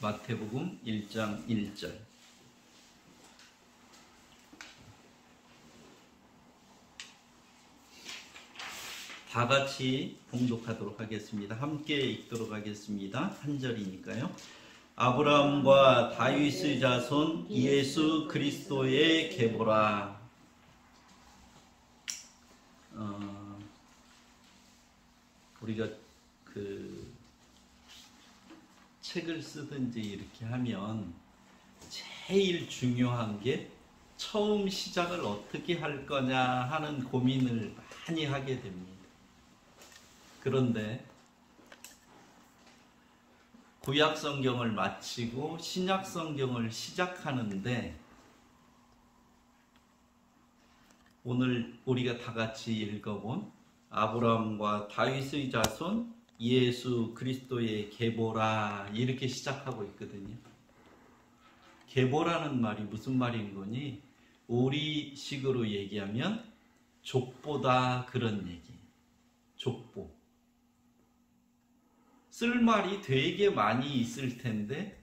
마태복음 1장 1절. 다 같이 봉독하도록 하겠습니다. 함께 읽도록 하겠습니다. 한 절이니까요. 아브라함과 다윗의 자손 예수 그리스도의 계보라. 우리가 책을 쓰든지 이렇게 하면 제일 중요한 게 처음 시작을 어떻게 할 거냐 하는 고민을 많이 하게 됩니다. 그런데 구약 성경을 마치고 신약 성경을 시작하는데 오늘 우리가 다 같이 읽어본 아브라함과 다윗의 자손 예수 그리스도의 계보라 이렇게 시작하고 있거든요. 계보라는 말이 무슨 말인 거니? 우리식으로 얘기하면 족보다 그런 얘기. 족보. 쓸 말이 되게 많이 있을 텐데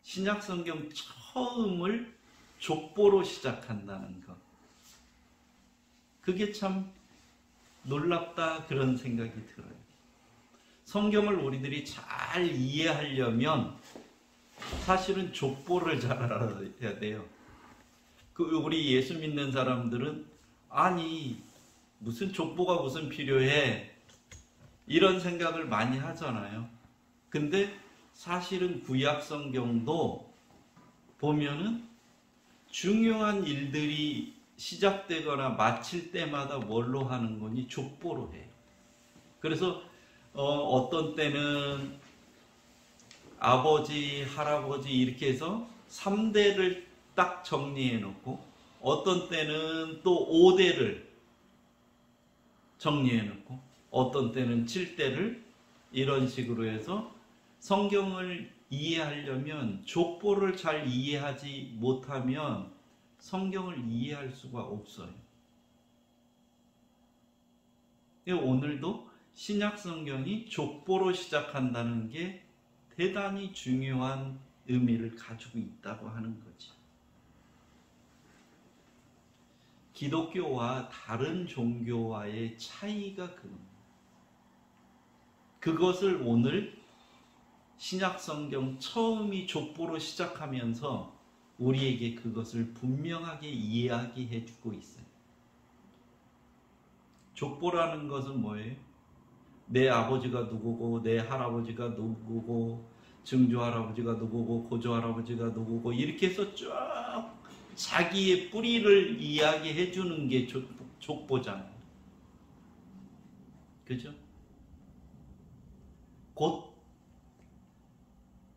신약 성경 처음을 족보로 시작한다는 것. 그게 참 놀랍다 그런 생각이 들어요. 성경을 우리들이 잘 이해하려면 사실은 족보를 잘 알아야 돼요. 우리 예수 믿는 사람들은 아니 무슨 족보가 무슨 필요해 이런 생각을 많이 하잖아요. 근데 사실은 구약 성경도 보면은 중요한 일들이 시작되거나 마칠 때마다 뭘로 하는 거니? 족보로 해요. 그래서 어떤 때는 아버지, 할아버지 이렇게 해서 3대를 딱 정리해 놓고 어떤 때는 또 5대를 정리해 놓고 어떤 때는 7대를 이런 식으로 해서 성경을 이해하려면 족보를 잘 이해하지 못하면 성경을 이해할 수가 없어요. 오늘도 신약 성경이 족보로 시작한다는 게 대단히 중요한 의미를 가지고 있다고 하는 거지. 기독교와 다른 종교와의 차이가 그것을 오늘 신약 성경 처음이 족보로 시작하면서 우리에게 그것을 분명하게 이야기해 주고 있어요. 족보라는 것은 뭐예요? 내 아버지가 누구고 내 할아버지가 누구고 증조할아버지가 누구고 고조할아버지가 누구고 이렇게 해서 쭉 자기의 뿌리를 이야기해 주는 게 족보잖아요. 그죠? 곧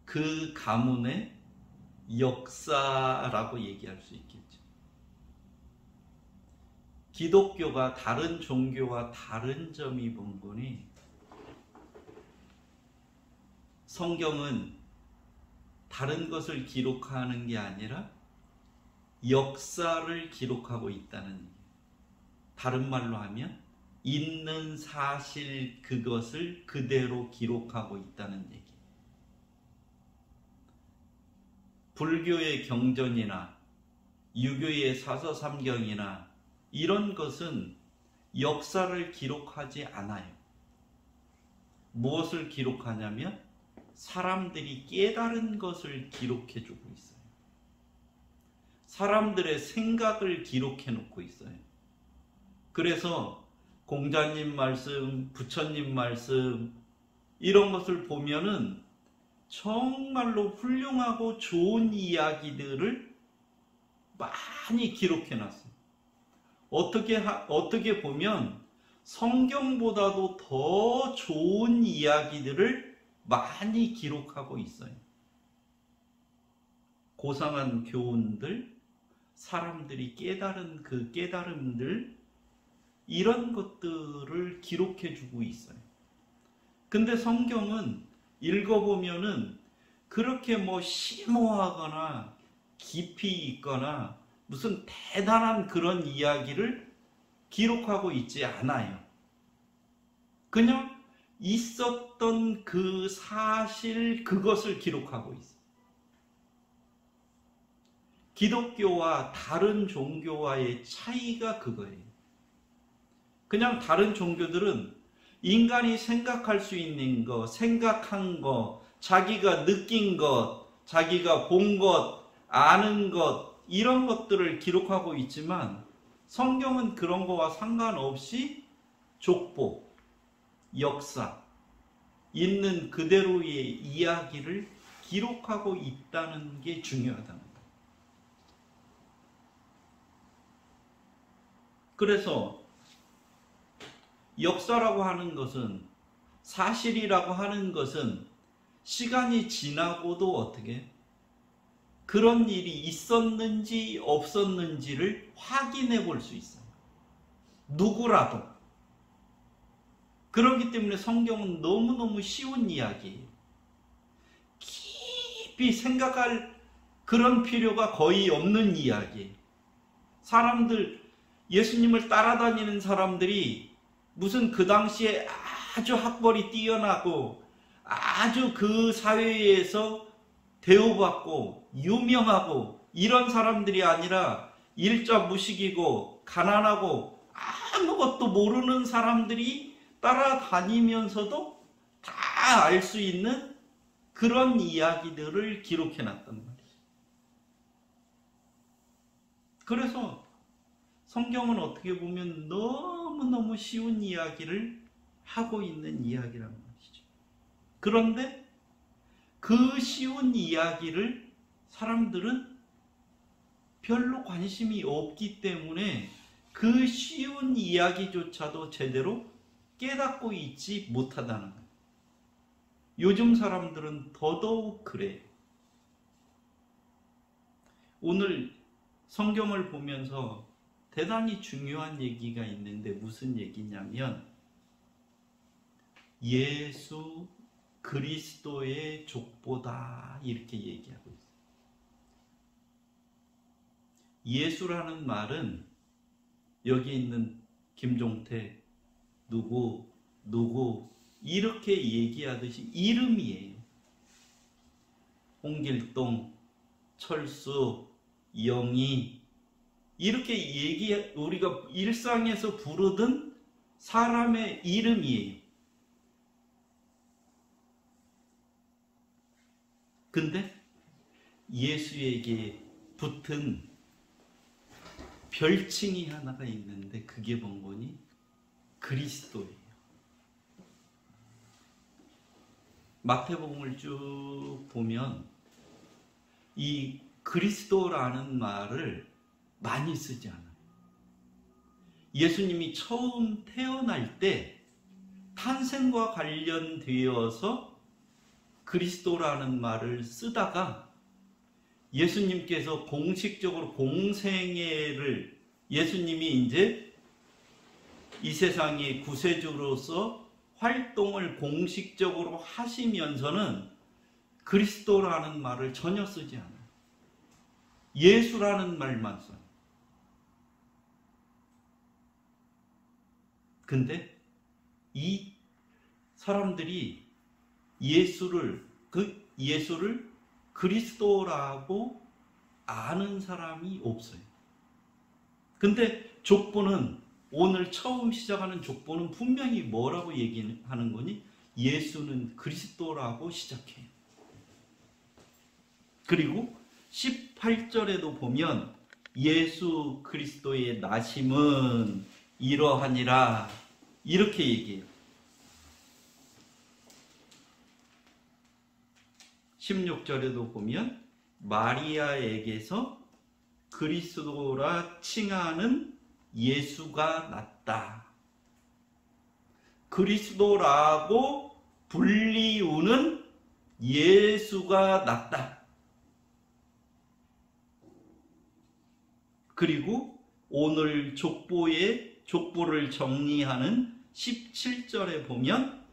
그 가문의 역사라고 얘기할 수 있겠죠. 기독교가 다른 종교와 다른 점이 뭔 거니? 성경은 다른 것을 기록하는 게 아니라 역사를 기록하고 있다는 얘기예요. 다른 말로 하면 있는 사실 그것을 그대로 기록하고 있다는 얘기예요. 불교의 경전이나 유교의 사서삼경이나 이런 것은 역사를 기록하지 않아요. 무엇을 기록하냐면 사람들이 깨달은 것을 기록해 주고 있어요. 사람들의 생각을 기록해 놓고 있어요. 그래서 공자님 말씀, 부처님 말씀 이런 것을 보면은 정말로 훌륭하고 좋은 이야기들을 많이 기록해 놨어요. 어떻게 보면 성경보다도 더 좋은 이야기들을 많이 기록하고 있어요. 고상한 교훈들, 사람들이 깨달은 그 깨달음들 이런 것들을 기록해 주고 있어요. 근데 성경은 읽어보면은 그렇게 심오하거나 깊이 있거나 무슨 대단한 그런 이야기를 기록하고 있지 않아요. 그냥 있었던 그 사실 그것을 기록하고 있어요. 기독교와 다른 종교와의 차이가 그거예요. 그냥 다른 종교들은 인간이 생각할 수 있는 것, 생각한 것, 자기가 느낀 것, 자기가 본 것, 아는 것, 이런 것들을 기록하고 있지만 성경은 그런 거와 상관없이 족보, 역사, 있는 그대로의 이야기를 기록하고 있다는 게 중요하다는 거예요. 그래서 역사라고 하는 것은, 사실이라고 하는 것은 시간이 지나고도 어떻게 그런 일이 있었는지 없었는지를 확인해 볼 수 있어요. 누구라도. 그렇기 때문에 성경은 너무너무 쉬운 이야기예요. 깊이 생각할 그런 필요가 거의 없는 이야기예요. 사람들, 예수님을 따라다니는 사람들이 무슨 그 당시에 아주 학벌이 뛰어나고 아주 그 사회에서 대우받고 유명하고 이런 사람들이 아니라 일자무식이고 가난하고 아무것도 모르는 사람들이 따라다니면서도 다 알 수 있는 그런 이야기들을 기록해놨단 말이죠. 그래서 성경은 어떻게 보면 너무너무 쉬운 이야기를 하고 있는 이야기란 말이죠. 그런데 그 쉬운 이야기를 사람들은 별로 관심이 없기 때문에 그 쉬운 이야기조차도 제대로 깨닫고 있지 못하다는 거예요. 요즘 사람들은 더더욱 그래요. 오늘 성경을 보면서 대단히 중요한 얘기가 있는데 무슨 얘기냐면 예수 그리스도의 족보다 이렇게 얘기하고 있어요. 예수라는 말은 여기 있는 김종태, 누구 이렇게 얘기하듯이 이름이에요. 홍길동, 철수, 영희 이렇게 우리가 일상에서 부르던 사람의 이름이에요. 근데 예수에게 붙은 별칭이 하나가 있는데 그게 뭔거니? 그리스도예요. 마태복음을 쭉 보면 이 그리스도라는 말을 많이 쓰지 않아요. 예수님이 처음 태어날 때 탄생과 관련되어서 그리스도라는 말을 쓰다가 예수님께서 공식적으로 공생애를 예수님이 이제 이 세상의 구세주로서 활동을 공식적으로 하시면서는 그리스도라는 말을 전혀 쓰지 않아요. 예수라는 말만 써요. 근데 이 사람들이 예수를 그리스도라고 아는 사람이 없어요. 근데 족보는 오늘 처음 시작하는 족보는 분명히 뭐라고 얘기하는 거니? 예수는 그리스도라고 시작해요. 그리고 18절에도 보면 예수 그리스도의 나심은 이러하니라 이렇게 얘기해요. 16절에도 보면 마리아에게서 그리스도라 칭하는 예수가 났다. 그리스도라고 불리우는 예수가 났다. 그리고 오늘 족보를 정리하는 17절에 보면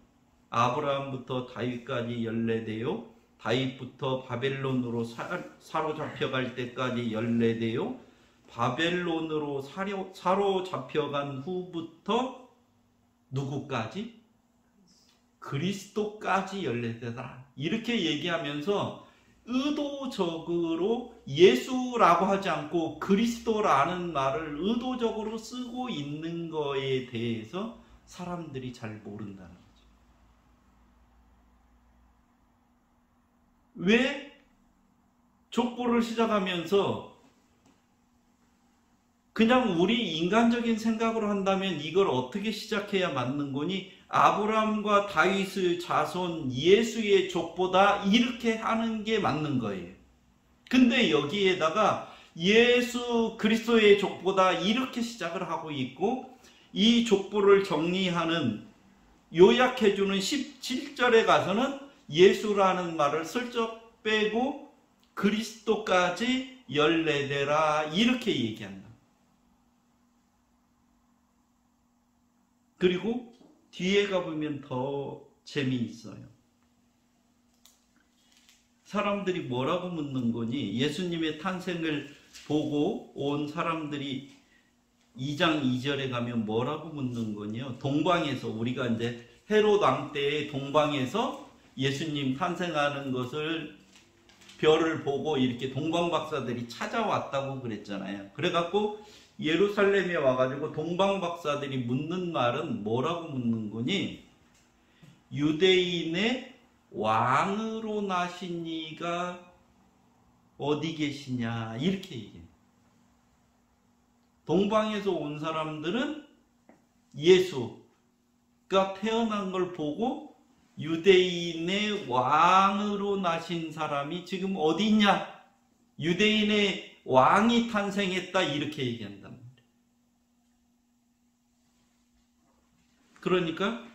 아브라함부터 다윗까지 연례되어 다윗부터 바벨론으로 사로잡혀갈 때까지 연례되어 바벨론으로 사로잡혀간 후부터 누구까지? 그리스도까지 열례되다. 이렇게 얘기하면서 의도적으로 예수라고 하지 않고 그리스도라는 말을 의도적으로 쓰고 있는 거에 대해서 사람들이 잘 모른다는 거죠. 왜 족보를 시작하면서 그냥 우리 인간적인 생각으로 한다면 이걸 어떻게 시작해야 맞는 거니? 아브라함과 다윗의 자손 예수의 족보다 이렇게 하는 게 맞는 거예요. 근데 여기에다가 예수 그리스도의 족보다 이렇게 시작을 하고 있고, 이 족보를 정리하는 요약해주는 17절에 가서는 예수라는 말을 슬쩍 빼고 그리스도까지 열례되라 이렇게 얘기한다. 그리고 뒤에 가보면 더 재미있어요. 사람들이 뭐라고 묻는 거니? 예수님의 탄생을 보고 온 사람들이 2장 2절에 가면 뭐라고 묻는 거니요? 동방에서, 우리가 이제 헤롯 왕 때의 동방에서 예수님 탄생하는 것을 별을 보고 이렇게 동방 박사들이 찾아왔다고 그랬잖아요. 그래갖고 예루살렘에 와가지고 동방 박사들이 묻는 말은 뭐라고 묻는 거니? 유대인의 왕으로 나신 이가 어디 계시냐 이렇게 얘기해요. 동방에서 온 사람들은 예수가 태어난 걸 보고 유대인의 왕으로 나신 사람이 지금 어디 있냐? 유대인의 왕이 탄생했다 이렇게 얘기한단 말이에요. 그러니까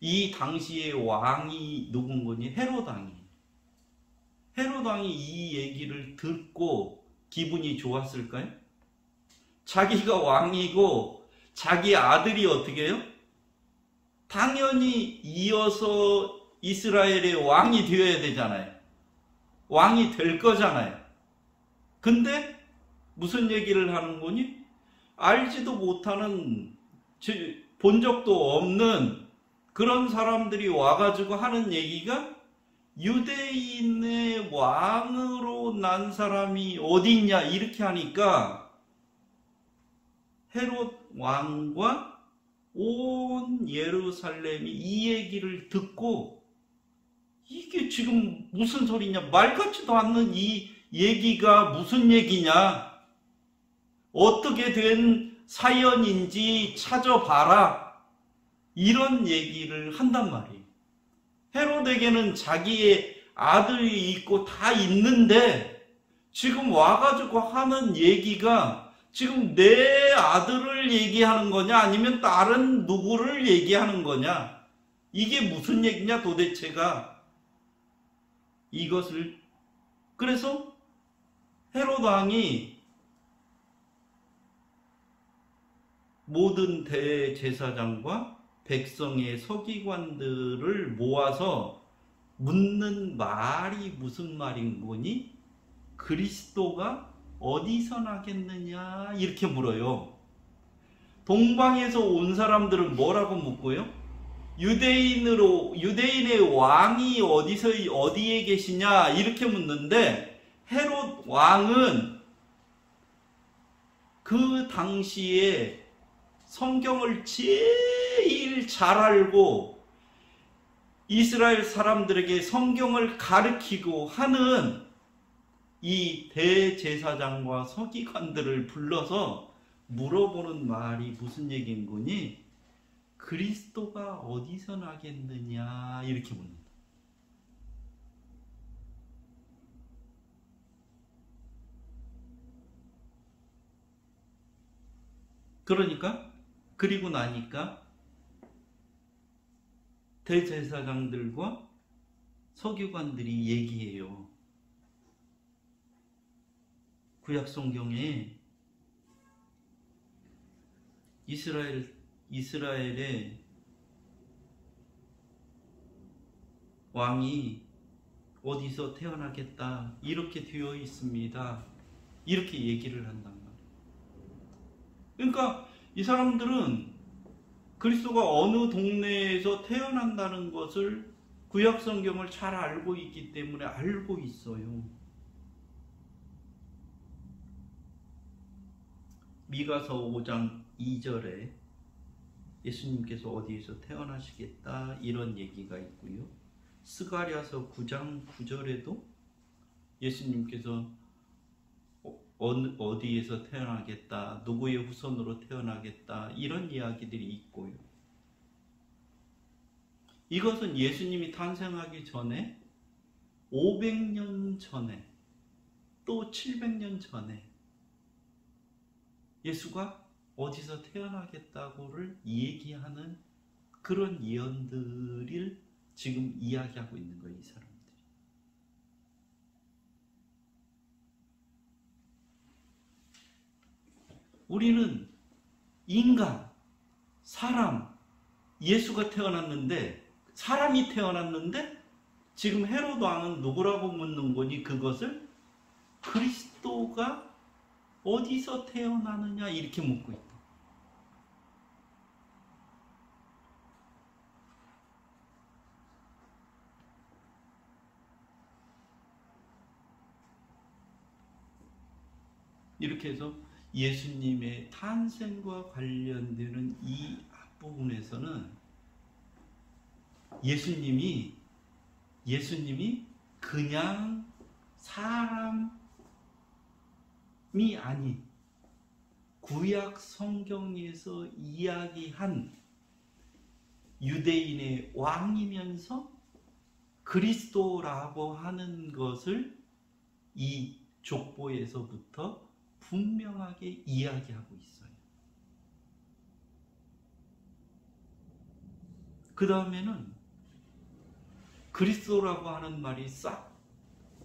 이 당시의 왕이 누군 거니? 헤롯 왕이. 헤롯 왕이 이 얘기를 듣고 기분이 좋았을까요? 자기가 왕이고 자기 아들이 어떻게 해요? 당연히 이어서 이스라엘의 왕이 되어야 되잖아요. 왕이 될 거잖아요. 근데 무슨 얘기를 하는 거니? 알지도 못하는, 본 적도 없는 그런 사람들이 와가지고 하는 얘기가 유대인의 왕으로 난 사람이 어디 있냐 이렇게 하니까 헤롯 왕과 온 예루살렘이 이 얘기를 듣고 이게 지금 무슨 소리냐, 말 같지도 않는 이 얘기가 무슨 얘기냐, 어떻게 된 사연인지 찾아봐라 이런 얘기를 한단 말이에요. 헤롯에게는 자기의 아들이 있고 다 있는데 지금 와가지고 하는 얘기가 지금 내 아들을 얘기하는 거냐 아니면 다른 누구를 얘기하는 거냐, 이게 무슨 얘기냐 도대체가. 이것을, 그래서 헤롯 왕이 모든 대제사장과 백성의 서기관들을 모아서 묻는 말이 무슨 말인 거니? 그리스도가 어디서 나겠느냐 이렇게 물어요. 동방에서 온 사람들은 뭐라고 묻고요? 유대인의 왕이 어디에 계시냐 이렇게 묻는데, 헤롯 왕은 그 당시에 성경을 제일 잘 알고 이스라엘 사람들에게 성경을 가르치고 하는 이 대제사장과 서기관들을 불러서 물어보는 말이 무슨 얘기인 거니? 그리스도가 어디서 나겠느냐 이렇게 묻는다. 그러니까 그리고 나니까 대제사장들과 서기관들이 얘기해요. 구약 성경에 이스라엘의 왕이 어디서 태어나겠다 이렇게 되어 있습니다. 이렇게 얘기를 한단 말이에요. 그러니까 이 사람들은 그리스도가 어느 동네에서 태어난다는 것을 구약 성경을 잘 알고 있기 때문에 알고 있어요. 미가서 5장 2절에 예수님께서 어디에서 태어나시겠다 이런 얘기가 있고요. 스가랴서 9장 9절에도 예수님께서 어디에서 태어나겠다, 누구의 후손으로 태어나겠다 이런 이야기들이 있고요. 이것은 예수님이 탄생하기 전에 500년 전에 또 700년 전에 예수가 어디서 태어나겠다고를 얘기하는 그런 예언들을 지금 이야기하고 있는 거예요, 이 사람들이. 우리는 인간, 사람, 예수가 태어났는데, 사람이 태어났는데 지금 헤롯 왕은 누구라고 묻는 거니? 그것을 그리스도가 어디서 태어나느냐 이렇게 묻고 있다. 이렇게 해서 예수님의 탄생과 관련되는 이 앞부분에서는 예수님이 그냥 사람이 아닌 구약 성경에서 이야기한 유대인의 왕이면서 그리스도라고 하는 것을 이 족보에서부터 분명하게 이야기하고 있어요. 그 다음에는 그리스도라고 하는 말이 싹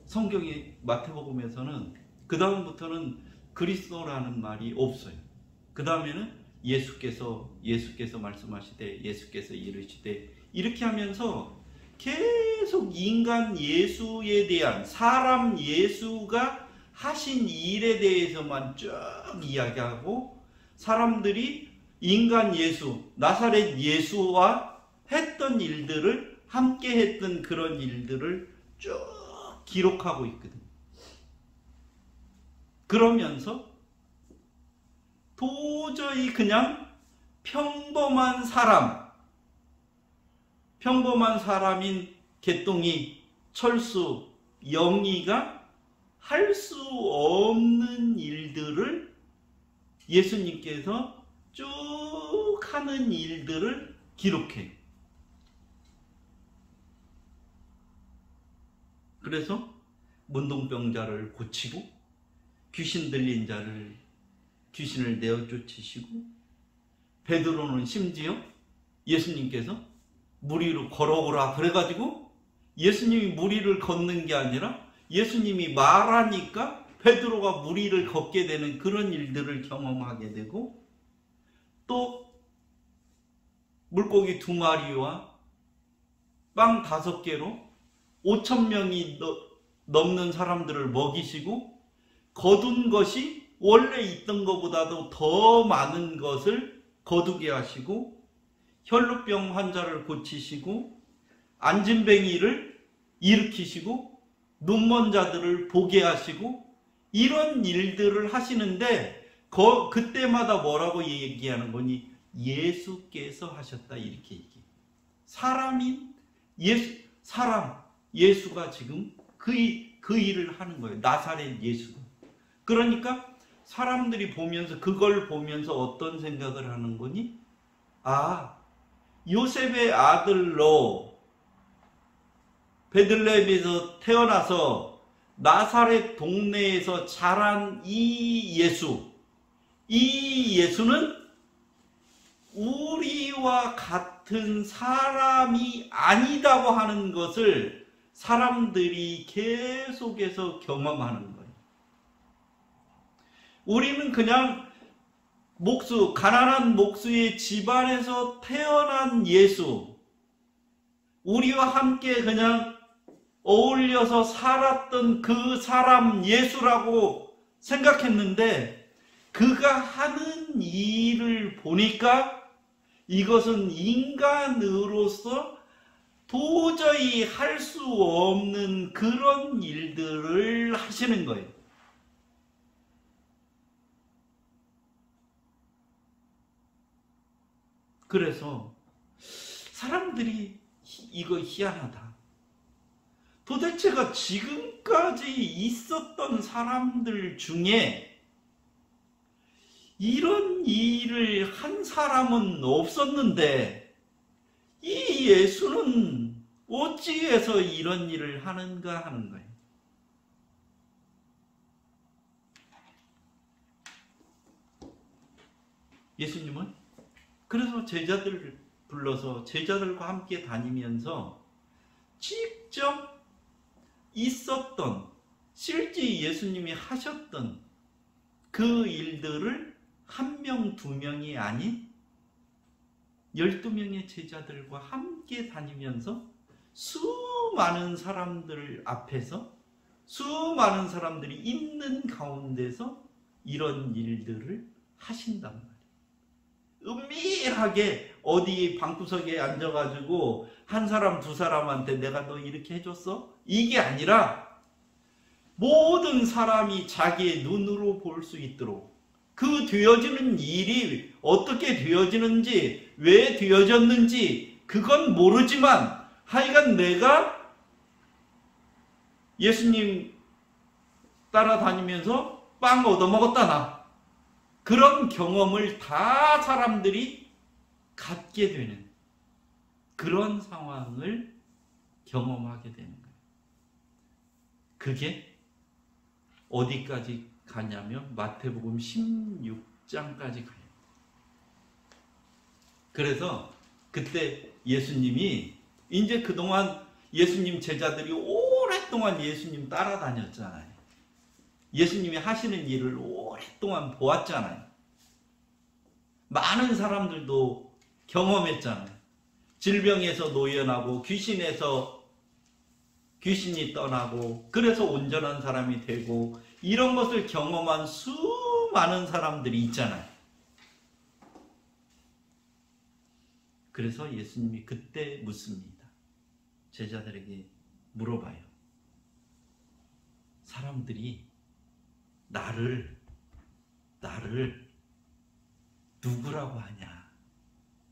성경의 마태복음에서는 그 다음부터는 그리스도라는 말이 없어요. 그 다음에는 예수께서 말씀하시되 예수께서 이르시되 이렇게 하면서 계속 인간 예수에 대한 사람 예수가 하신 일에 대해서만 쭉 이야기하고 사람들이 인간 예수, 나사렛 예수와 했던 일들을 함께 했던 그런 일들을 쭉 기록하고 있거든. 그러면서 도저히 그냥 평범한 사람인 개똥이, 철수, 영희가 할 수 없는 일들을 예수님께서 쭉 하는 일들을 기록해요. 그래서 문둥병자를 고치고 귀신 들린 자를 귀신을 내어 쫓으시고 베드로는 심지어 예수님께서 물 위로 걸어오라 그래가지고 예수님이 물 위를 걷는 게 아니라 예수님이 말하니까 베드로가 물 위를 걷게 되는 그런 일들을 경험하게 되고 또 물고기 2마리와 빵 5개로 5,000명이 넘는 사람들을 먹이시고 거둔 것이 원래 있던 것보다도 더 많은 것을 거두게 하시고 혈루병 환자를 고치시고 안진뱅이를 일으키시고 눈먼 자들을 보게 하시고 이런 일들을 하시는데 그때마다 뭐라고 얘기하는 거니? 예수께서 하셨다 이렇게 얘기해요. 사람인 예수가 지금 그 일을 하는 거예요. 나사렛 예수가. 그러니까 사람들이 보면서 그걸 보면서 어떤 생각을 하는 거니? 아, 요셉의 아들로 베들레헴에서 태어나서 나사렛 동네에서 자란 이 예수는 우리와 같은 사람이 아니다고 하는 것을 사람들이 계속해서 경험하는 거예요. 우리는 그냥 가난한 목수의 집안에서 태어난 예수, 우리와 함께 그냥 어울려서 살았던 그 사람 예수라고 생각했는데 그가 하는 일을 보니까 이것은 인간으로서 도저히 할 수 없는 그런 일들을 하시는 거예요. 그래서 사람들이 이거 희한하다. 도대체가 지금까지 있었던 사람들 중에 이런 일을 한 사람은 없었는데 이 예수는 어찌해서 이런 일을 하는가 하는 거예요. 예수님은 그래서 제자들을 불러서 제자들과 함께 다니면서 직접 있었던 실제 예수님이 하셨던 그 일들을 한 명, 두 명이 아닌 12명의 제자들과 함께 다니면서 수많은 사람들 앞에서 수많은 사람들이 있는 가운데서 이런 일들을 하신단 말이에요. 은밀하게 어디 방구석에 앉아가지고 한 사람 두 사람한테 내가 너 이렇게 해줬어? 이게 아니라 모든 사람이 자기의 눈으로 볼 수 있도록 그 되어지는 일이 어떻게 되어지는지 왜 되어졌는지 그건 모르지만 하여간 내가 예수님 따라다니면서 빵 얻어먹었다 나 그런 경험을 다 사람들이 갖게 되는 그런 상황을 경험하게 되는 거예요. 그게 어디까지 가냐면 마태복음 16장까지 가요. 그래서 그때 예수님이 이제 그동안 예수님 제자들이 오랫동안 예수님 따라다녔잖아요. 예수님이 하시는 일을 오랫동안 보았잖아요. 많은 사람들도 경험했잖아요. 질병에서 노연하고 귀신이 떠나고 그래서 온전한 사람이 되고 이런 것을 경험한 수많은 사람들이 있잖아요. 그래서 예수님이 그때 묻습니다. 제자들에게 물어봐요. 사람들이 나를 누구라고 하냐?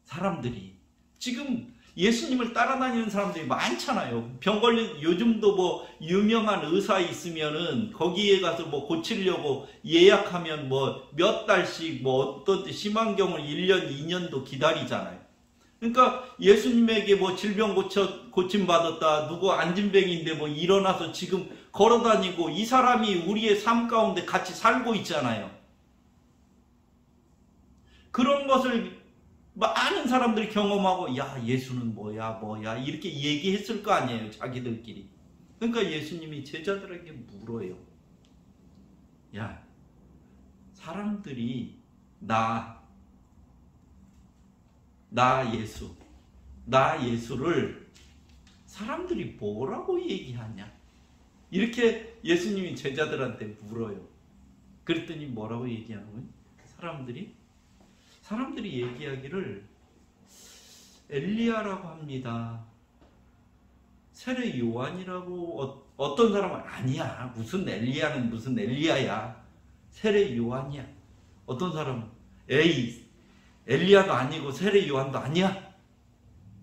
사람들이 지금 예수님을 따라다니는 사람들이 많잖아요. 병 걸린 요즘도 뭐 유명한 의사 있으면은 거기에 가서 뭐 고치려고 예약하면 뭐 몇 달씩 뭐 어떤 심한 경우는 1년, 2년도 기다리잖아요. 그러니까 예수님에게 뭐 질병 고침 받았다, 누구 안진뱅인데 뭐 일어나서 지금 걸어다니고 이 사람이 우리의 삶 가운데 같이 살고 있잖아요. 그런 것을 많은 사람들이 경험하고 야 예수는 뭐야 이렇게 얘기했을 거 아니에요. 자기들끼리. 그러니까 예수님이 제자들에게 물어요. 야 사람들이 나 예수를 사람들이 뭐라고 얘기하냐? 이렇게 예수님이 제자들한테 물어요. 그랬더니 뭐라고 얘기하냐면 사람들이 얘기하기를 엘리야라고 합니다. 세례 요한이라고 어떤 사람은 아니야. 무슨 엘리야는 무슨 엘리야야. 세례 요한이야. 어떤 사람은 에이 엘리야도 아니고 세례 요한도 아니야.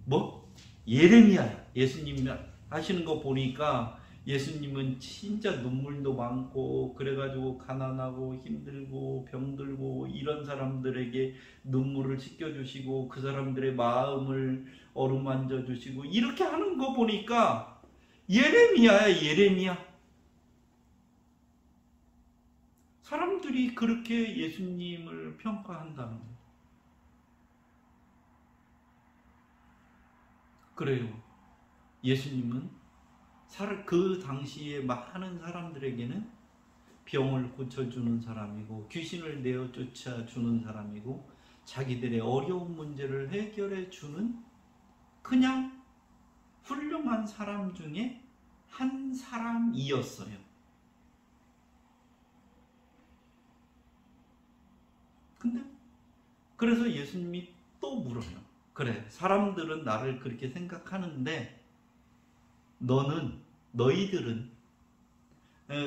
뭐 예레미야야. 예수님 하시는 거 보니까 예수님은 진짜 눈물도 많고 그래가지고 가난하고 힘들고 병들고 이런 사람들에게 눈물을 씻겨주시고 그 사람들의 마음을 어루만져 주시고 이렇게 하는 거 보니까 예레미야야. 예레미야. 사람들이 그렇게 예수님을 평가한다는 거예요. 그래요. 예수님은 그 당시에 많은 사람들에게는 병을 고쳐주는 사람이고 귀신을 내어 쫓아주는 사람이고 자기들의 어려운 문제를 해결해 주는 그냥 훌륭한 사람 중에 한 사람이었어요. 근데 그래서 예수님이 또 물어요. 그래, 사람들은 나를 그렇게 생각하는데 너희들은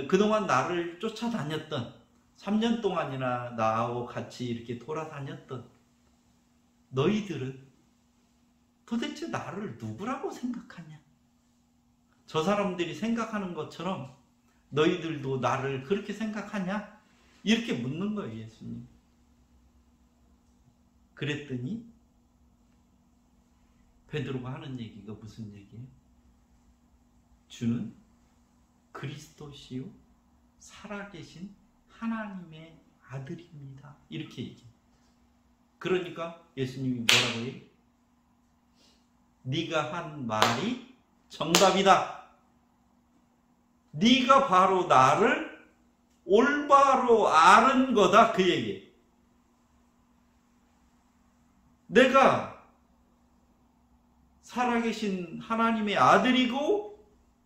그동안 나를 쫓아다녔던 3년 동안이나 나하고 같이 이렇게 돌아다녔던 너희들은 도대체 나를 누구라고 생각하냐? 저 사람들이 생각하는 것처럼 너희들도 나를 그렇게 생각하냐? 이렇게 묻는 거예요, 예수님. 그랬더니 베드로가 하는 얘기가 무슨 얘기예요? 주는 그리스도시요 살아계신 하나님의 아들입니다. 이렇게 얘기해요. 그러니까 예수님이 뭐라고 해요? 네가 한 말이 정답이다. 네가 바로 나를 올바로 아는 거다. 그 얘기예요. 내가 살아계신 하나님의 아들이고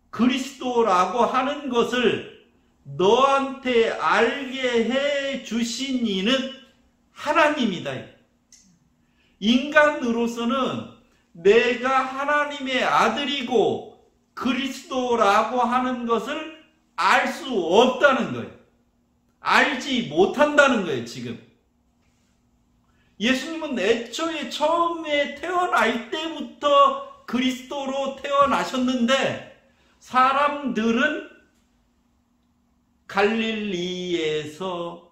그리스도라고 하는 것을 너한테 알게 해 주신 이는 하나님이다. 인간으로서는 내가 하나님의 아들이고 그리스도라고 하는 것을 알 수 없다는 거예요. 알지 못한다는 거예요, 지금. 예수님은 애초에 처음에 태어날 때부터 그리스도로 태어나셨는데 사람들은 갈릴리에서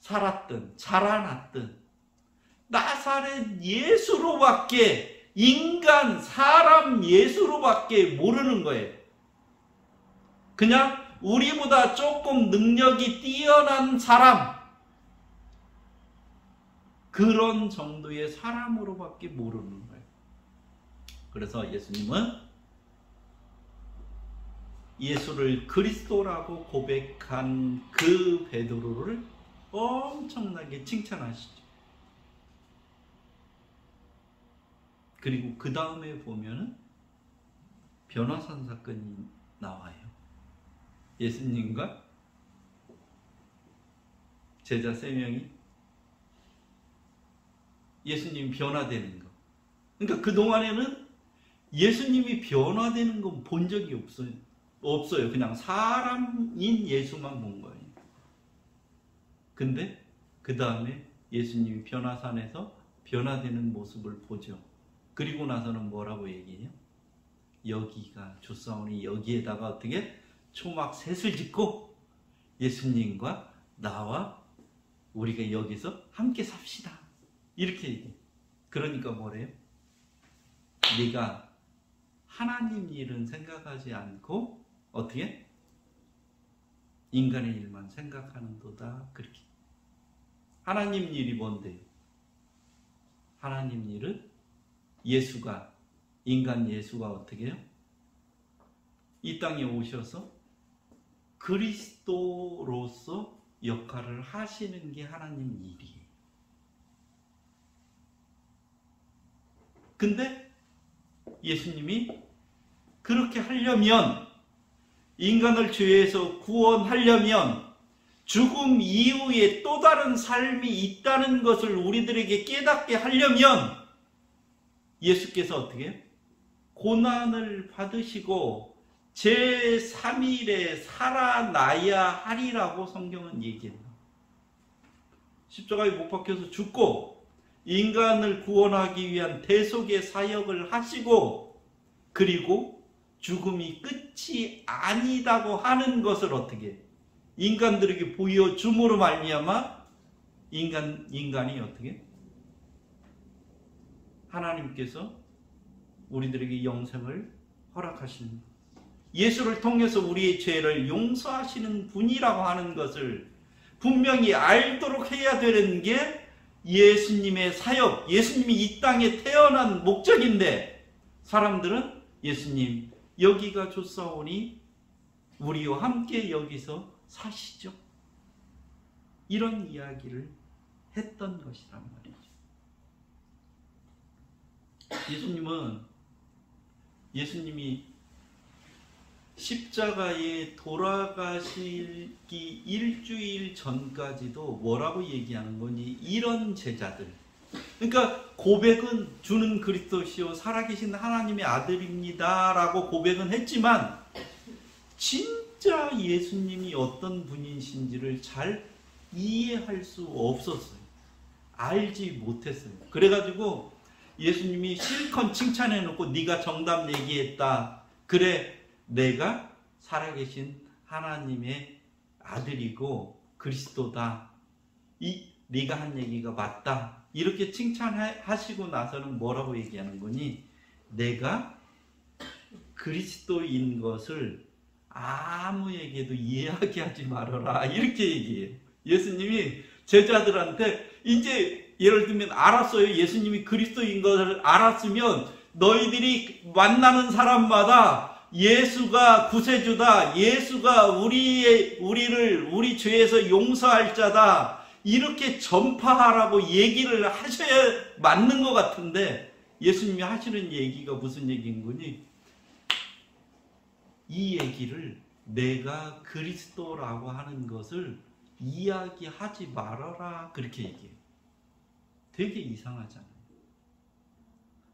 살았든 자라났든 나사렛 예수로밖에 인간 사람 예수로밖에 모르는 거예요. 그냥 우리보다 조금 능력이 뛰어난 사람 그런 정도의 사람으로밖에 모르는 거예요. 그래서 예수님은 예수를 그리스도라고 고백한 그 베드로를 엄청나게 칭찬하시죠. 그리고 그 다음에 보면은 변화산 사건이 나와요. 예수님과 제자 3명이 예수님이 변화되는 거. 그러니까 그동안에는 예수님이 변화되는 건 본 적이 없어요. 그냥 사람인 예수만 본 거예요. 근데 그 다음에 예수님이 변화산에서 변화되는 모습을 보죠. 그리고 나서는 뭐라고 얘기해요? 여기가 좋사오니 여기에다가 어떻게 초막 셋을 짓고 예수님과 나와 우리가 여기서 함께 삽시다. 이렇게 얘기해요. 그러니까 뭐래요? 네가 하나님 일은 생각하지 않고 어떻게? 인간의 일만 생각하는도다. 그렇게. 하나님 일이 뭔데요? 하나님 일은 예수가 인간 예수가 어떻게 해요? 이 땅에 오셔서 그리스도로서 역할을 하시는 게 하나님 일이에요. 근데 예수님이 그렇게 하려면 인간을 죄에서 구원하려면 죽음 이후에 또 다른 삶이 있다는 것을 우리들에게 깨닫게 하려면 예수께서 어떻게 해요? 고난을 받으시고 제3일에 살아나야 하리라고 성경은 얘기합니다. 십자가에 못 박혀서 죽고 인간을 구원하기 위한 대속의 사역을 하시고 그리고 죽음이 끝이 아니다고 하는 것을 어떻게 인간들에게 보여줌으로 말미암아 인간이 어떻게 하나님께서 우리들에게 영생을 허락하시는 예수를 통해서 우리의 죄를 용서하시는 분이라고 하는 것을 분명히 알도록 해야 되는 게 예수님의 사역, 예수님이 이 땅에 태어난 목적인데 사람들은 예수님 여기가 좋사오니 우리와 함께 여기서 사시죠. 이런 이야기를 했던 것이란 말이죠. 예수님이 십자가에 돌아가시기 일주일 전까지도 뭐라고 얘기하는 거니? 이런 제자들, 그러니까 고백은 주는 그리스도시요 살아계신 하나님의 아들입니다 라고 고백은 했지만 진짜 예수님이 어떤 분이신지를 잘 이해할 수 없었어요. 알지 못했어요. 그래가지고 예수님이 실컷 칭찬해놓고 네가 정답 얘기했다. 그래, 내가 살아계신 하나님의 아들이고 그리스도다. 네가 한 얘기가 맞다. 이렇게 칭찬하시고 나서는 뭐라고 얘기하는 거니? 내가 그리스도인 것을 아무에게도 이야기하지 말아라. 이렇게 얘기해요. 예수님이 제자들한테 이제 예를 들면 알았어요. 예수님이 그리스도인 것을 알았으면 너희들이 만나는 사람마다 예수가 구세주다. 예수가 우리 죄에서 용서할 자다. 이렇게 전파하라고 얘기를 하셔야 맞는 것 같은데 예수님이 하시는 얘기가 무슨 얘기인 거니? 이 얘기를 내가 그리스도라고 하는 것을 이야기하지 말아라. 그렇게 얘기해요. 되게 이상하잖아요.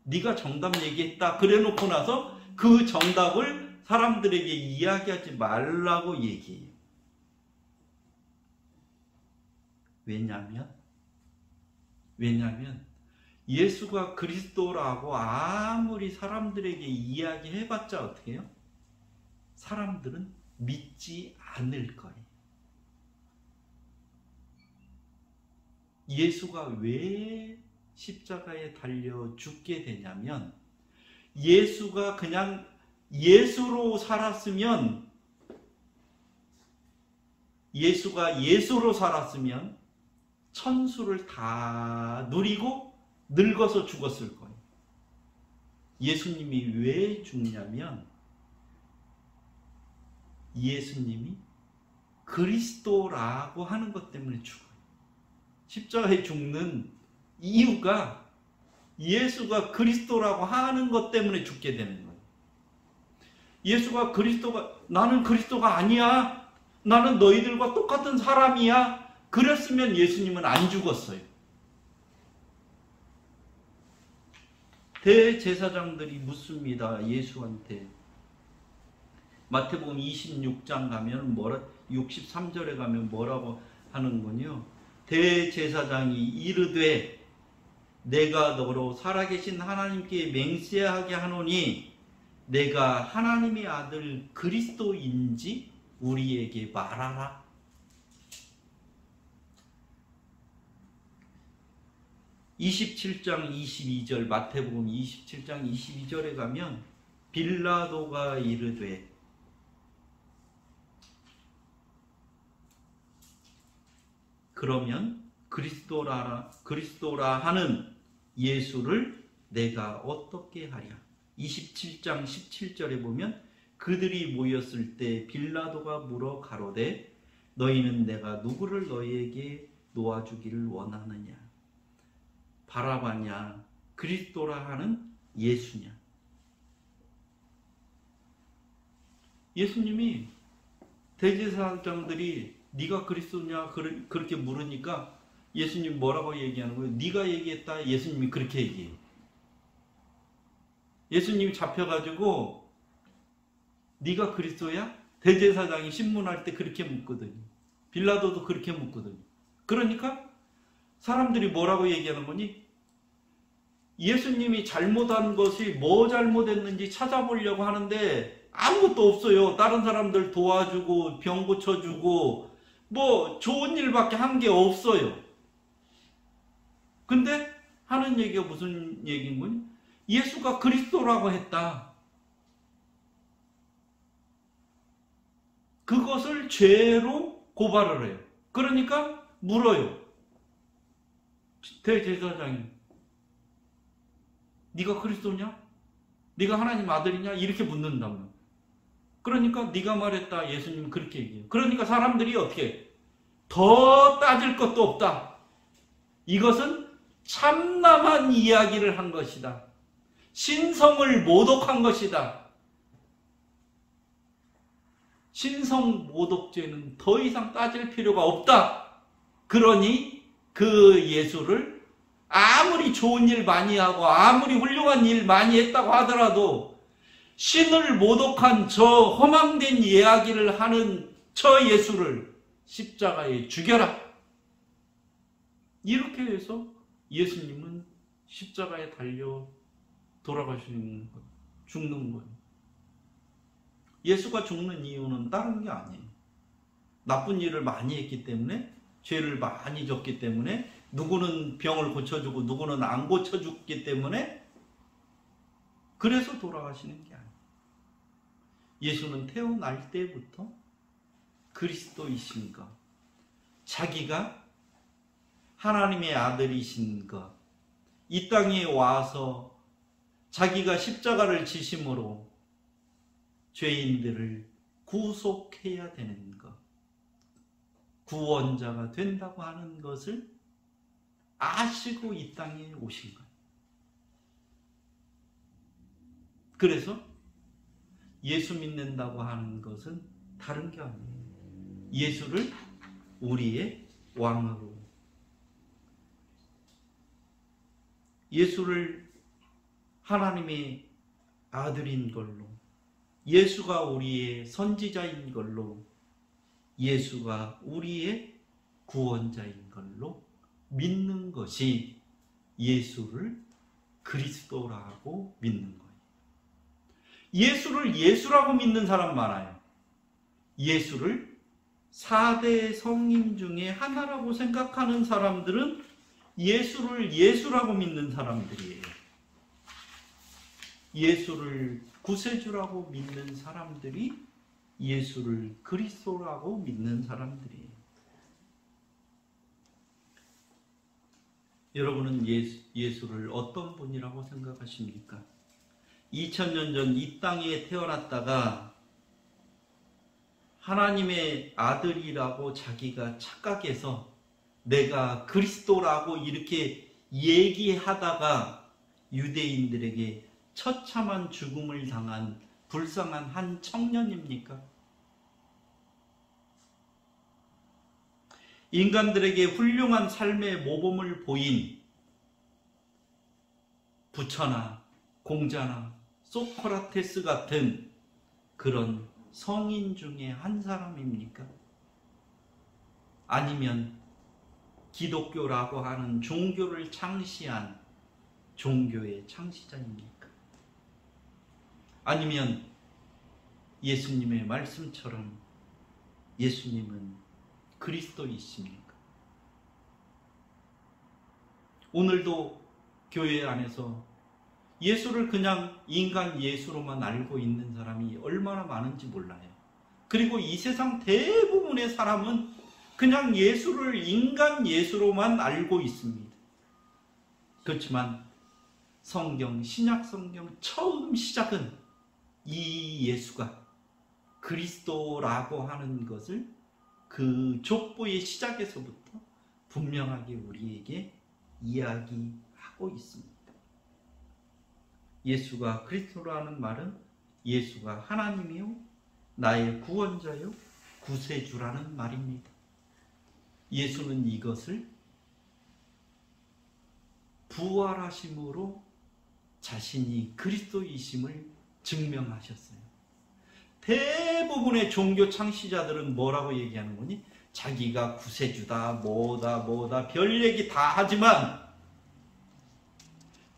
네가 정답 얘기했다. 그래 놓고 나서 그 정답을 사람들에게 이야기하지 말라고 얘기해요. 왜냐하면 예수가 그리스도라고 아무리 사람들에게 이야기해봤자 어떻게 해요? 사람들은 믿지 않을 거예요. 예수가 왜 십자가에 달려 죽게 되냐면 예수가 그냥 예수로 살았으면 천수를 다 누리고 늙어서 죽었을 거예요. 예수님이 왜 죽냐면 예수님이 그리스도라고 하는 것 때문에 죽어요. 십자가에 죽는 이유가 예수가 그리스도라고 하는 것 때문에 죽게 되는 거예요. 예수가 나는 그리스도가 아니야. 나는 너희들과 똑같은 사람이야. 그랬으면 예수님은 안 죽었어요. 대제사장들이 묻습니다. 예수한테. 마태복음 26장 가면 63절에 가면 뭐라고 하는 거냐? 대제사장이 이르되 내가 너로 살아계신 하나님께 맹세하게 하노니 내가 하나님의 아들 그리스도인지 우리에게 말하라. 27장 22절 마태복음 27장 22절에 가면 빌라도가 이르되 그러면 그리스도라 하는 예수를 내가 어떻게 하랴. 27장 17절에 보면 그들이 모였을 때 빌라도가 물어 가로되 너희는 내가 누구를 너희에게 놓아주기를 원하느냐. 바라바냐 그리스도라 하는 예수냐. 예수님이 대제사장들이 네가 그리스도냐 그렇게 물으니까 예수님 뭐라고 얘기하는 거예요? 네가 얘기했다. 예수님이 그렇게 얘기해요. 예수님이 잡혀가지고 네가 그리스도야? 대제사장이 신문할 때 그렇게 묻거든요. 빌라도도 그렇게 묻거든요. 그러니까 사람들이 뭐라고 얘기하는 거니? 예수님이 잘못한 것이 뭐 잘못했는지 찾아보려고 하는데 아무것도 없어요. 다른 사람들 도와주고 병 고쳐주고 뭐 좋은 일밖에 한 게 없어요. 근데 하는 얘기가 무슨 얘기인 거니? 예수가 그리스도라고 했다. 그것을 죄로 고발을 해요. 그러니까 물어요. 대제사장이 네가 그리스도냐? 네가 하나님 아들이냐? 이렇게 묻는다면 그러니까 네가 말했다. 예수님은 그렇게 얘기해요. 그러니까 사람들이 어떻게 더 따질 것도 없다. 이것은 참남한 이야기를 한 것이다. 신성을 모독한 것이다. 신성 모독죄는 더 이상 따질 필요가 없다. 그러니 그 예수를 아무리 좋은 일 많이 하고 아무리 훌륭한 일 많이 했다고 하더라도 신을 모독한 저 허망된 이야기를 하는 저 예수를 십자가에 죽여라. 이렇게 해서 예수님은 십자가에 달려 돌아가시는 것, 죽는 거예요. 예수가 죽는 이유는 다른 게 아니에요. 나쁜 일을 많이 했기 때문에, 죄를 많이 졌기 때문에, 누구는 병을 고쳐주고 누구는 안 고쳐줬기 때문에, 그래서 돌아가시는 게 아니에요. 예수는 태어날 때부터 그리스도이신 것, 자기가 하나님의 아들이신 것, 이 땅에 와서 자기가 십자가를 지심으로 죄인들을 구속해야 되는 것, 구원자가 된다고 하는 것을 아시고 이 땅에 오신 거예요. 그래서 예수 믿는다고 하는 것은 다른 게 아니에요. 예수를 우리의 왕으로, 예수를 하나님의 아들인 걸로, 예수가 우리의 선지자인 걸로, 예수가 우리의 구원자인 걸로 믿는 것이 예수를 그리스도라고 믿는 거예요. 예수를 예수라고 믿는 사람 많아요. 예수를 4대 성인 중에 하나라고 생각하는 사람들은 예수를 예수라고 믿는 사람들이에요. 예수를 구세주라고 믿는 사람들이 예수를 그리스도라고 믿는 사람들이에요. 여러분은 예수를 어떤 분이라고 생각하십니까? 2000년 전 이 땅에 태어났다가 하나님의 아들이라고 자기가 착각해서 내가 그리스도라고 이렇게 얘기하다가 유대인들에게 처참한 죽음을 당한 불쌍한 한 청년입니까? 인간들에게 훌륭한 삶의 모범을 보인 부처나 공자나 소크라테스 같은 그런 성인 중에 한 사람입니까? 아니면 기독교라고 하는 종교를 창시한 종교의 창시자입니까? 아니면 예수님의 말씀처럼 예수님은 그리스도이십니까? 오늘도 교회 안에서 예수를 그냥 인간 예수로만 알고 있는 사람이 얼마나 많은지 몰라요. 그리고 이 세상 대부분의 사람은 그냥 예수를 인간 예수로만 알고 있습니다. 그렇지만 성경, 신약 성경 처음 시작은 이 예수가 그리스도라고 하는 것을 그 족보의 시작에서부터 분명하게 우리에게 이야기하고 있습니다. 예수가 그리스도라는 말은 예수가 하나님이요 나의 구원자요 구세주라는 말입니다. 예수는 이것을 부활하심으로 자신이 그리스도이심을 증명하셨어요. 대부분의 종교 창시자들은 뭐라고 얘기하는 거니? 자기가 구세주다, 뭐다, 별 얘기 다 하지만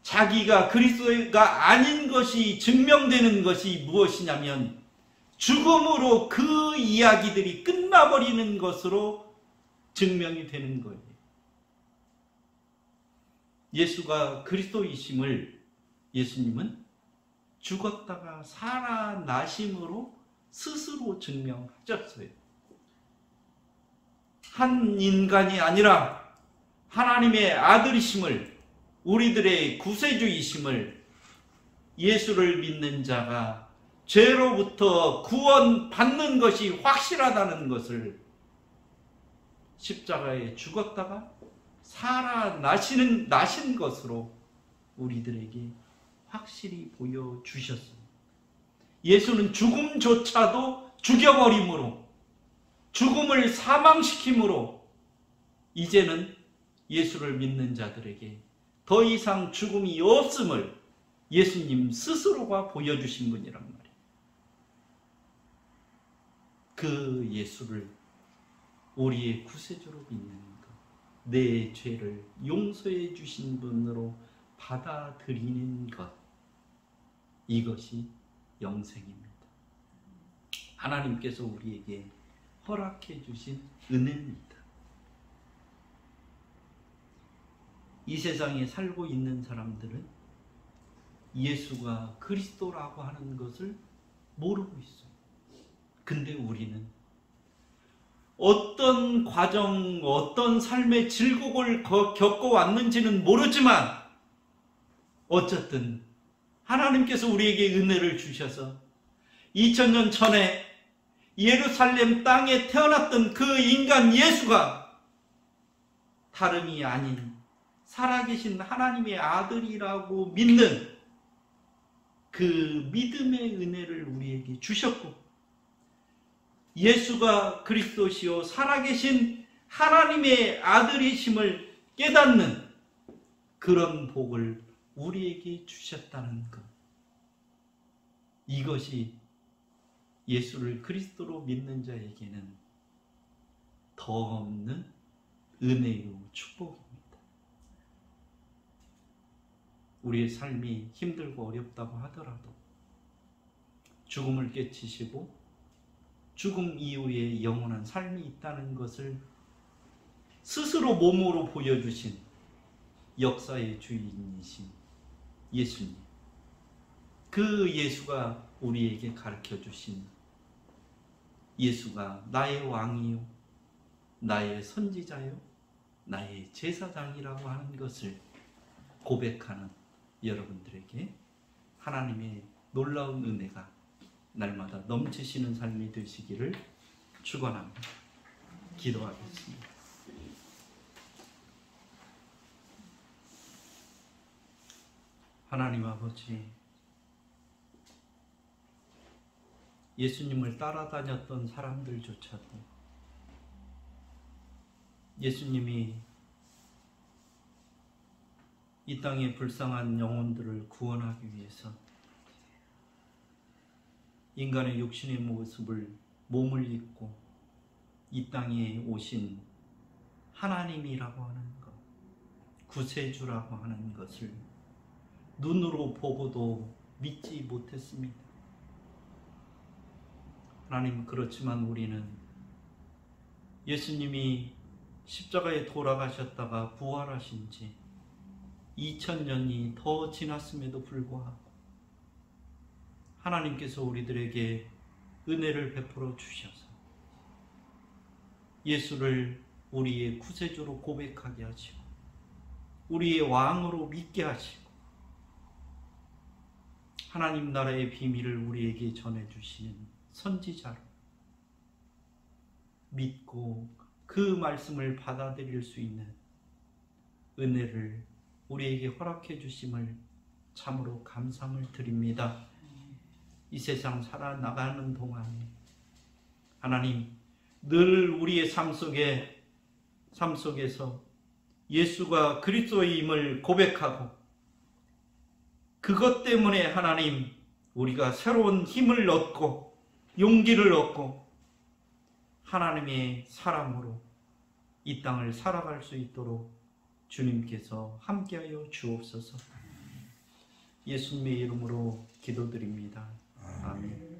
자기가 그리스도가 아닌 것이 증명되는 것이 무엇이냐면 죽음으로 그 이야기들이 끝나버리는 것으로 증명이 되는 거예요. 예수가 그리스도이심을 예수님은 죽었다가 살아나심으로 스스로 증명하셨어요. 한 인간이 아니라 하나님의 아들이심을, 우리들의 구세주이심을 예수를 믿는 자가 죄로부터 구원받는 것이 확실하다는 것을 십자가에 죽었다가 나신 것으로 우리들에게 확실히 보여주셨습니다. 예수는 죽음조차도 죽여버림으로, 죽음을 사망시킴으로 이제는 예수를 믿는 자들에게 더 이상 죽음이 없음을 예수님 스스로가 보여주신 분이란 말이에요. 그 예수를 우리의 구세주로 믿는 것, 내 죄를 용서해 주신 분으로 받아들이는 것, 이것이 영생입니다. 하나님께서 우리에게 허락해 주신 은혜입니다. 이 세상에 살고 있는 사람들은 예수가 그리스도라고 하는 것을 모르고 있어요. 근데 우리는 어떤 과정, 어떤 삶의 질곡을 겪어왔는지는 모르지만 어쨌든 하나님께서 우리에게 은혜를 주셔서 2000년 전에 예루살렘 땅에 태어났던 그 인간 예수가 다름이 아닌 살아계신 하나님의 아들이라고 믿는 그 믿음의 은혜를 우리에게 주셨고, 예수가 그리스도시요 살아계신 하나님의 아들이심을 깨닫는 그런 복을 우리에게 주셨다는 것, 이것이 예수를 그리스도로 믿는 자에게는 더 없는 은혜요 축복입니다. 우리의 삶이 힘들고 어렵다고 하더라도 죽음을 깨치시고 죽음 이후에 영원한 삶이 있다는 것을 스스로 몸으로 보여주신 역사의 주인이신 예수님, 그 예수가 우리에게 가르쳐주신 예수가 나의 왕이요, 나의 선지자요, 나의 제사장이라고 하는 것을 고백하는 여러분들에게 하나님의 놀라운 은혜가 날마다 넘치시는 삶이 되시기를 축원합니다. 기도하겠습니다. 하나님 아버지, 예수님을 따라다녔던 사람들조차도 예수님이 이 땅의 불쌍한 영혼들을 구원하기 위해서 인간의 육신의 모습을 몸을 입고 이 땅에 오신 하나님이라고 하는 것, 구세주라고 하는 것을 눈으로 보고도 믿지 못했습니다. 하나님, 그렇지만 우리는 예수님이 십자가에 돌아가셨다가 부활하신 지 2000년이 더 지났음에도 불구하고 하나님께서 우리들에게 은혜를 베풀어 주셔서 예수를 우리의 구세주로 고백하게 하시고 우리의 왕으로 믿게 하시고 하나님 나라의 비밀을 우리에게 전해주시는 선지자로 믿고 그 말씀을 받아들일 수 있는 은혜를 우리에게 허락해 주심을 참으로 감사를 드립니다. 이 세상 살아나가는 동안에 하나님, 늘 우리의 삶 속에서 예수가 그리스도임을 고백하고 그것 때문에 하나님, 우리가 새로운 힘을 얻고 용기를 얻고 하나님의 사람으로 이 땅을 살아갈 수 있도록 주님께서 함께하여 주옵소서. 예수님의 이름으로 기도드립니다. 아멘.